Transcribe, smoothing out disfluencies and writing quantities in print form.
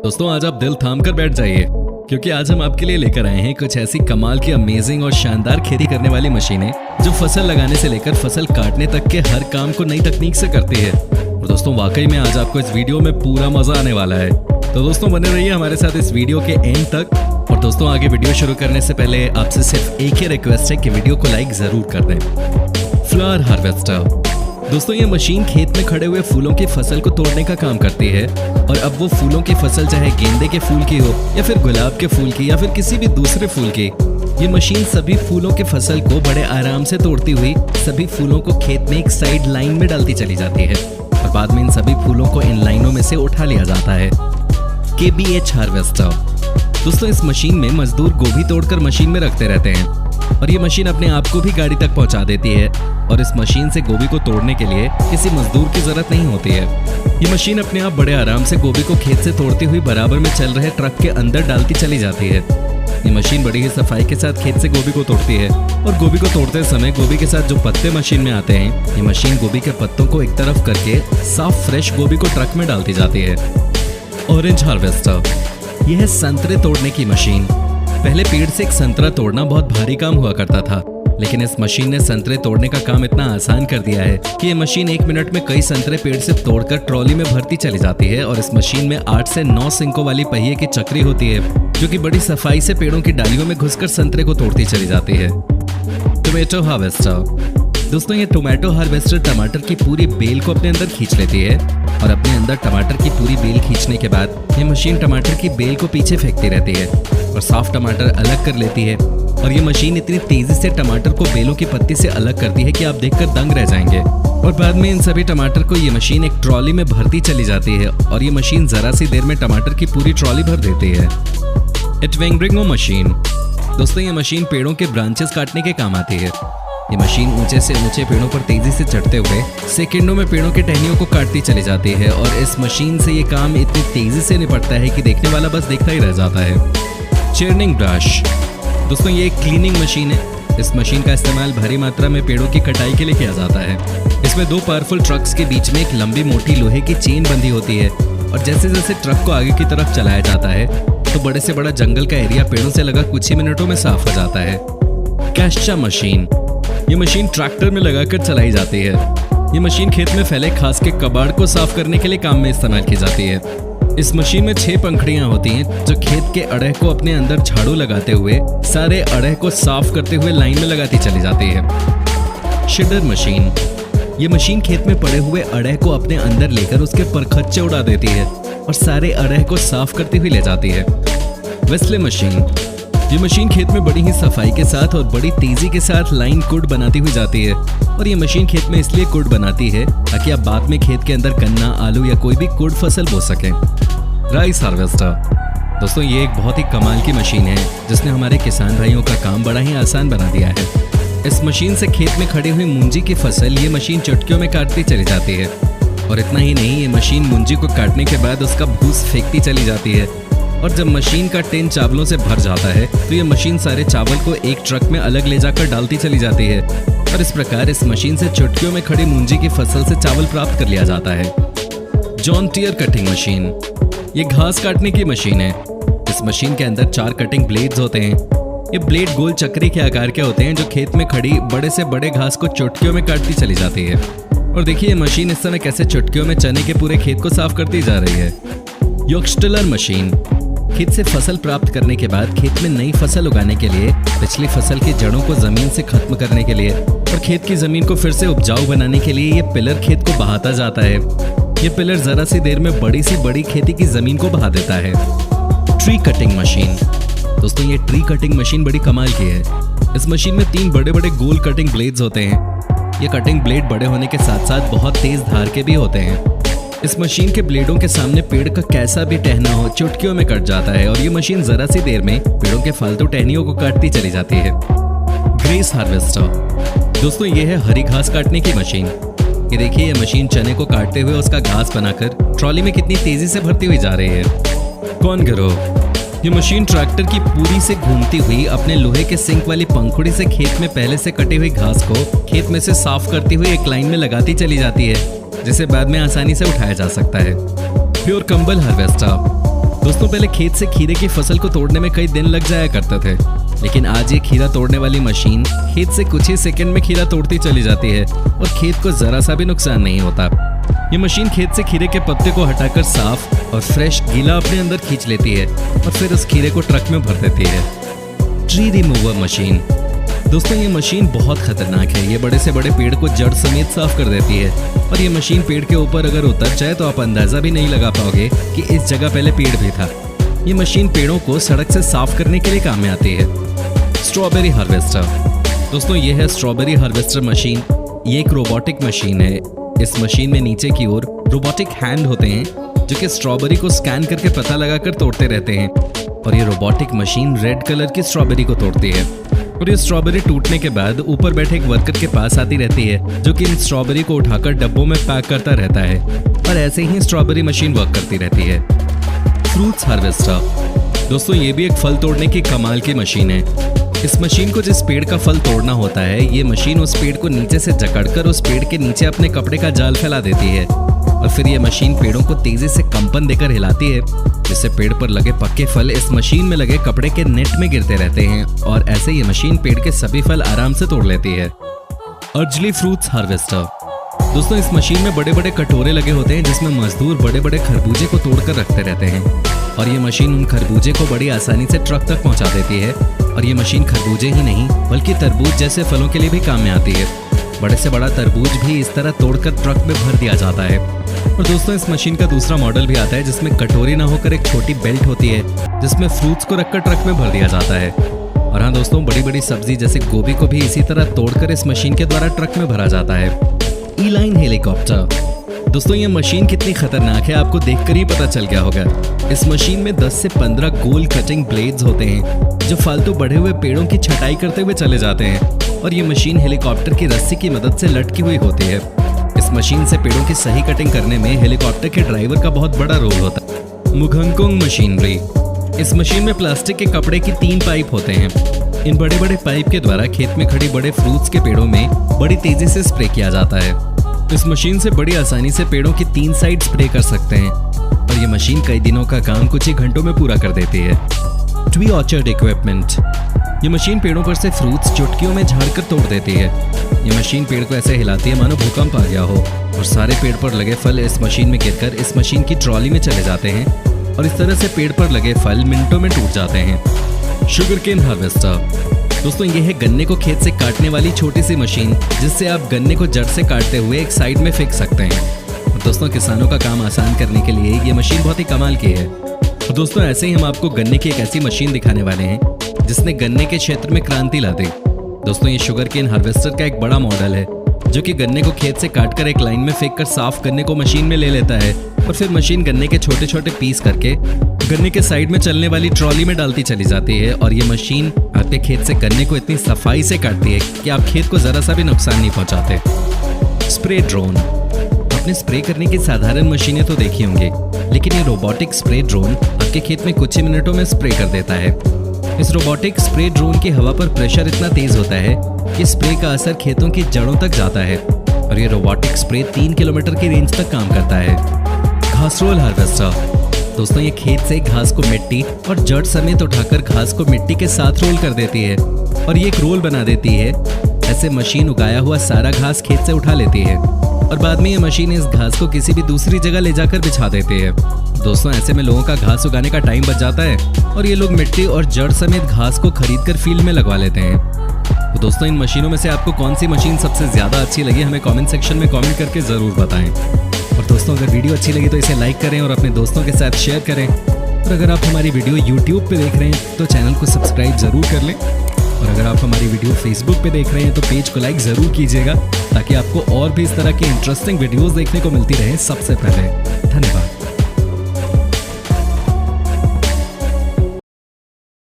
दोस्तों आज आप दिल थाम कर बैठ जाइए क्योंकि आज हम आपके लिए लेकर आए हैं कुछ ऐसी कमाल की अमेजिंग और शानदार खेती करने वाली मशीनें जो फसल लगाने से लेकर फसल काटने तक के हर काम को नई तकनीक से करती है। और दोस्तों वाकई में आज आपको इस वीडियो में पूरा मजा आने वाला है, तो दोस्तों बने रहिए हमारे साथ इस वीडियो के एंड तक। और दोस्तों आगे वीडियो शुरू करने से पहले आपसे सिर्फ एक ही रिक्वेस्ट है कि वीडियो को लाइक जरूर कर दें। फ्लावर हार्वेस्टर दोस्तों ये मशीन खेत में खड़े हुए फूलों की फसल को तोड़ने का काम करती है। और अब वो फूलों की फसल चाहे गेंदे के फूल की हो या फिर गुलाब के फूल की या फिर किसी भी दूसरे फूल की, ये मशीन सभी फूलों के फसल को बड़े आराम से तोड़ती हुई सभी फूलों को खेत में एक साइड लाइन में डालती चली जाती है और बाद में इन सभी फूलों को इन लाइनों में से उठा लिया जाता है। KBH हार्वेस्टर दोस्तों इस मशीन में मजदूर गोभी तोड़कर मशीन में रखते रहते हैं और ये मशीन अपने आप को भी गाड़ी तक पहुंचा देती है और इस मशीन से गोभी को तोड़ने के लिए किसी मजदूर की जरूरत नहीं होती है। ये मशीन अपने आप बड़े आराम से गोभी को खेत से तोड़ती हुई बराबर में चल रहे ट्रक के अंदर डालती चली जाती है। ये मशीन बड़ी ही सफाई के साथ खेत से गोभी को तोड़ती है और गोभी को तोड़ते समय गोभी के साथ जो पत्ते मशीन में आते हैं, ये मशीन गोभी के पत्तों को एक तरफ करके साफ फ्रेश गोभी को ट्रक में डालती जाती है। ऑरेंज हार्वेस्टर यह है संतरे तोड़ने की मशीन। पहले पेड़ से एक संतरा तोड़ना बहुत भारी काम हुआ करता था, लेकिन इस मशीन ने संतरे तोड़ने का काम इतना आसान कर दिया है कि ये मशीन 1 मिनट में कई संतरे पेड़ से तोड़कर ट्रॉली में भरती चली जाती है। और इस मशीन में 8 से 9 सिंकों वाली पहिए की चक्री होती है जो कि बड़ी सफाई से पेड़ों की डालियों में घुसकर संतरे को तोड़ती चली जाती है। टोमेटो हार्वेस्टर दोस्तों ये टोमेटो हार्वेस्टर टमाटर की पूरी बेल को अपने अंदर खींच लेती है और अपने अंदर टमाटर की पूरी बेल खींचने के बाद ये मशीन टमाटर की बेल को पीछे फेंकती रहती है और साफ टमाटर अलग कर लेती है। और ये मशीन इतनी तेजी से टमाटर को बेलों की पत्ती से अलग करती है कि आप देखकर दंग रह जाएंगे। और बाद में इन सभी टमाटर को ये मशीन एक ट्रॉली में भरती चली जाती है और ये मशीन जरा सी देर में टमाटर की पूरी ट्रॉली भर देती है। एटवेंगरिंगो मशीन दोस्तों ये मशीन पेड़ों के ब्रांचेस काटने के काम आती है। ये मशीन ऊंचे से ऊंचे पेड़ों पर तेजी से चढ़ते हुए सेकंडों में पेड़ों के टहनियों को काटती चली जाती है और इस मशीन से ये काम इतनी तेजी से निपटता है कि देखने वाला बस देखता ही रह जाता है। चर्निंग ब्रश दोस्तों ये एक क्लीनिंग मशीन है। इस मशीन का इस्तेमाल भारी मात्रा में पेड़ों की कटाई के लिए किया जाता है। इसमें 2 पावरफुल ट्रक्स के बीच में एक लंबी मोटी लोहे की चेन बंधी होती है और जैसे जैसे ट्रक को आगे की तरफ चलाया जाता है तो बड़े से बड़ा जंगल का एरिया पेड़ों से लगा कुछ ही मिनटों में साफ हो जाता है। कैस्चा मशीन ये मशीन ट्रैक्टर में लगाकर चलाई जाती है। ये मशीन खेत में फैले घास के कबाड़ को साफ करने के लिए काम में इस्तेमाल की जाती है। इस मशीन में 6 पंखुड़ियां होती हैं जो खेत के अड़ह को अपने अंदर झाड़ू लगाते हुए सारे अड़ह को साफ करते हुए लाइन में लगाती चली जाती है। शिडर मशीन ये मशीन खेत में पड़े हुए अड़ह को अपने अंदर लेकर उसके परखच्चे उड़ा देती है और सारे अड़ह को साफ करती हुई ले जाती है। वेस्ले मशीन ये मशीन खेत में बड़ी ही सफाई के साथ और बड़ी तेजी के साथ लाइन कुड बनाती हुई जाती है और ये मशीन खेत में इसलिए कुड बनाती है ताकि आप बाद में खेत के अंदर गन्ना, आलू या कोई भी कुड फसल बो सकें। राइस हार्वेस्टर दोस्तों ये एक बहुत ही कमाल की मशीन है जिसने हमारे किसान भाइयों का काम बड़ा ही आसान बना दिया है। इस मशीन से खेत में खड़ी हुई मूंजी की फसल ये मशीन चुटकियों में काटती चली जाती है और इतना ही नहीं, ये मशीन मूंजी को काटने के बाद उसका भूस फेंकती चली जाती है और जब मशीन का टिन चावलों से भर जाता है तो ये मशीन सारे चावल को एक ट्रक में अलग ले जाकर डालती चली जाती है और इस प्रकार इस मशीन से चुटकियों में खड़ी मूंजी की फसल से चावल प्राप्त कर लिया जाता है। जॉन टियर कटिंग मशीन ये घास काटने की मशीन है। इस मशीन के अंदर 4 कटिंग ब्लेड्स होते हैं। ये ब्लेड गोल चक्री के आकार के होते हैं जो खेत में खड़ी बड़े से बड़े घास को चुटकियों में काटती चली जाती है। और देखिए ये मशीन इस समय कैसे चुटकियों में चने के पूरे खेत को साफ करती जा रही है। योक्सटिलर मशीन खेत से फसल प्राप्त करने के बाद खेत में नई फसल उगाने के लिए पिछली फसल की जड़ों को जमीन से खत्म करने के लिए और खेत की जमीन को फिर से उपजाऊ बनाने के लिए ये पिलर खेत को बहाता जाता है। ये पिलर जरा सी देर में बड़ी सी बड़ी खेती की जमीन को बहा देता है। ट्री कटिंग मशीन दोस्तों ये ट्री कटिंग मशीन बड़ी कमाल की है। इस मशीन में 3 बड़े बड़े गोल कटिंग ब्लेड्स होते हैं। ये कटिंग ब्लेड बड़े होने के साथ साथ बहुत तेज धार के भी होते हैं। इस मशीन के ब्लेडों के सामने पेड़ का कैसा भी टहना हो चुटकियों में कट जाता है और ये मशीन जरा सी देर में पेड़ों के फालतू टहनियों को काटती चली जाती है। ग्रेस हार्वेस्टर दोस्तों ये है हरी घास काटने की मशीन। ये देखिए ये मशीन चने को काटते हुए उसका घास बनाकर ट्रॉली में कितनी तेजी से भरती हुई जा रही है। कौन गिरो ये मशीन ट्रैक्टर की पूरी से घूमती हुई अपने लोहे के सिंक वाली पंखुड़ी से खेत में पहले से कटी हुई घास को खेत में से साफ करती हुई एक लाइन में लगाती चली जाती है जिसे बाद में आसानी से उठाया जा सकता है। प्योर कंबल हार्वेस्टर दोस्तों पहले खेत से खीरे की फसल को तोड़ने में कई दिन लग जाया करते थे, लेकिन आज ये खीरा तोड़ने वाली मशीन खेत से कुछ ही सेकंड में खीरा तोड़ती चली जाती है और खेत को जरा सा भी नुकसान नहीं होता। ये मशीन खेत से खीरे के पत्ते को हटाकर साफ और फ्रेश गीला अपने अंदर खींच लेती है और फिर उस खीरे को ट्रक में भर देती है। Tree remover machine. दोस्तों ये मशीन बहुत खतरनाक है। ये बड़े से बड़े पेड़ को जड़ समेत साफ कर देती है और ये मशीन पेड़ के ऊपर अगर उतर जाए तो आप अंदाजा भी नहीं लगा पाओगे कि इस जगह पहले पेड़ भी था। ये मशीन पेड़ों को सड़क से साफ करने के लिए काम में आती है। Strawberry harvester. दोस्तों ये है स्ट्रॉबेरी हार्वेस्टर मशीन। ये एक रोबोटिक मशीन है। इस मशीन में नीचे की ओर रोबोटिक हैंड होते हैं जो कि स्ट्रॉबेरी को स्कैन करके पता लगाकर तोड़ते रहते हैं और ये रोबोटिक मशीन रेड कलर की स्ट्रॉबेरी को तोड़ती है और ये स्ट्रॉबेरी टूटने के बाद ऊपर बैठे एक वर्कर के पास आती रहती है जो कि इन स्ट्रॉबेरी को उठाकर डब्बों में पैक करता रहता है और ऐसे ही स्ट्रॉबेरी मशीन वर्क करती रहती है। Fruits harvester. दोस्तों ये भी एक फल तोड़ने की कमाल की मशीन है। इस मशीन को जिस पेड़ का फल तोड़ना होता है ये मशीन उस पेड़ को नीचे से जकड़कर उस पेड़ के नीचे अपने कपड़े का जाल फैला देती है और फिर ये मशीन पेड़ों को तेजी से कंपन देकर हिलाती है जिससे पेड़ पर लगे पक्के फल इस मशीन में लगे कपड़े के नेट में गिरते रहते हैं और ऐसे ये मशीन पेड़ के सभी फल आराम से तोड़ लेती है। अर्जली फ्रूट्स हार्वेस्टर। दोस्तों इस मशीन में बड़े बड़े कटोरे लगे होते हैं जिसमें मजदूर बड़े बड़े खरबूजे को तोड़कर रखते रहते हैं और ये मशीन उन खरबूजे को बड़ी आसानी से ट्रक तक पहुंचा देती है और ये मशीन खरबूजे ही नहीं बल्कि तरबूज जैसे फलों के लिए भी काम में आती है। बड़े से बड़ा तरबूज भी इस तरह तोड़कर ट्रक में भर दिया जाता है। और दोस्तों इस मशीन का दूसरा मॉडल भी आता है जिसमें कटोरी ना होकर एक छोटी बेल्ट होती है जिसमें फ्रूट्स को रखकर ट्रक में भर दिया जाता है। और हाँ दोस्तों बड़ी बड़ी सब्जी जैसे गोभी को भी इसी तरह तोड़कर इस मशीन के द्वारा ट्रक में भरा जाता है। ई-लाइन हेलीकॉप्टर। दोस्तों ये मशीन कितनी खतरनाक है आपको देखकर ही पता चल गया होगा। इस मशीन में 10 से 15 गोल कटिंग ब्लेड्स होते हैं जो फालतू बढ़े हुए पेड़ों की छटाई करते हुए चले जाते हैं और ये मशीन हेलीकॉप्टर की रस्सी की मदद से लटकी हुई होती है। इस मशीन से पेड़ों की सही कटिंग करने में हेलीकॉप्टर के ड्राइवर का बहुत बड़ा रोल होता है। मुगंगकोंग मशीनरी। इस मशीन में प्लास्टिक के कपड़े की 3 पाइप होते हैं। इन बड़े बड़े पाइप के द्वारा खेत में खड़ी बड़े फ्रूट्स के पेड़ों में बड़ी तेजी से स्प्रे किया जाता है। इस मशीन से बड़ी आसानी से पेड़ों की 3 साइड स्प्रे कर सकते हैं और ये मशीन कई दिनों का काम कुछ ही घंटों में पूरा कर देती है। Tree orchard equipment. ये मशीन पेड़ों पर से फ्रूट्स चुटकियों में झाड़कर तोड़ देती है। ये मशीन पेड़ को ऐसे हिलाती है मानो भूकंप आ गया हो और सारे पेड़ पर लगे फल इस मशीन में गिरकर इस मशीन की ट्रॉली में चले जाते हैं और इस तरह से पेड़ पर लगे फल मिनटों में टूट जाते हैं। Sugar cane harvester. दोस्तों ये है गन्ने को खेत से काटने वाली छोटी सी मशीन जिससे आप गन्ने को जड़ से काटते हुए एक साइड में फेंक सकते हैं। और दोस्तों किसानों का काम आसान करने के लिए ये मशीन बहुत ही कमाल की है। और दोस्तों ऐसे ही हम आपको गन्ने की एक ऐसी मशीन दिखाने वाले हैं जिसने गन्ने के क्षेत्र में क्रांति ला दी। दोस्तों ये शुगर केन हार्वेस्टर का एक बड़ा मॉडल है जो कि गन्ने को खेत से काटकर एक लाइन में फेंक कर साफ गन्ने को मशीन में ले लेता है और फिर मशीन गन्ने के छोटे छोटे पीस करके गन्ने के साइड में चलने वाली ट्रॉली में डालती चली जाती है और ये मशीन आपके खेत से गन्ने को इतनी सफाई से काटती है कि आप खेत को जरा सा भी नुकसान नहीं पहुंचाते। Spray drone. आपने स्प्रे करने की साधारण मशीनें तो देखी होंगी लेकिन ये रोबोटिक स्प्रे ड्रोन आपके खेत में कुछ ही मिनटों में स्प्रे कर देता है। इस रोबोटिक स्प्रे ड्रोन की हवा पर प्रेशर इतना तेज होता है कि स्प्रे का असर खेतों की जड़ों तक जाता है और ये रोबोटिक स्प्रे 3 किलोमीटर की रेंज तक काम करता है। घास रोल हार्वेस्टर। दोस्तों ये खेत से घास को मिट्टी और जड़ समेत उठाकर घास को मिट्टी के साथ रोल कर देती है और ये एक रोल बना देती है। ऐसे मशीन उगाया हुआ सारा घास खेत से उठा लेती है और बाद में ये मशीन इस घास को किसी भी दूसरी जगह ले जाकर बिछा देती है। दोस्तों ऐसे में लोगों का घास उगाने का टाइम बच जाता है और ये लोग मिट्टी और जड़ समेत घास को खरीदकर फील्ड में लगवा लेते हैं। तो दोस्तों इन मशीनों में से आपको कौन सी मशीन सबसे ज्यादा अच्छी लगी हमें कमेंट सेक्शन में कमेंट करके जरूर बताएं। और दोस्तों अगर वीडियो अच्छी लगी तो इसे लाइक करें और अपने दोस्तों के साथ शेयर करें और अगर आप हमारी वीडियो YouTube पे देख रहे हैं तो चैनल को सब्सक्राइब जरूर कर लें और अगर आप हमारी वीडियो Facebook पे देख रहे हैं तो पेज को लाइक जरूर कीजिएगा ताकि आपको और भी इस तरह की इंटरेस्टिंग वीडियोस देखने को मिलती रहे सबसे पहले। धन्यवाद।